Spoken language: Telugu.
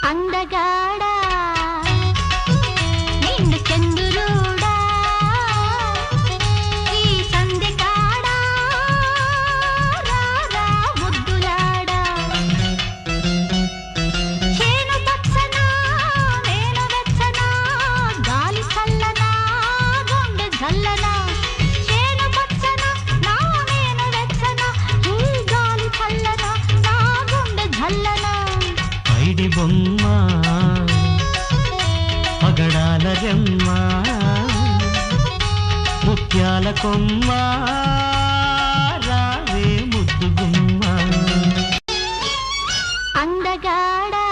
అందగాడా నిండు చంద్రుడా ఈ సంధి కాడా రారా ముద్దులాడా చేను పచ్చనా నేను వెచ్చనా గాలి చల్లనా గుండె జల్లనా చేను పచ్చనా నా నేను వెచ్చనా ఈ గాలి చల్లనా నా గుండె జల్లనా ఐడి బొమ్మ పగడాల రెమ్మ ముత్యాల కొమ్మ రావే ముద్దు గుమ్మ అందగాడా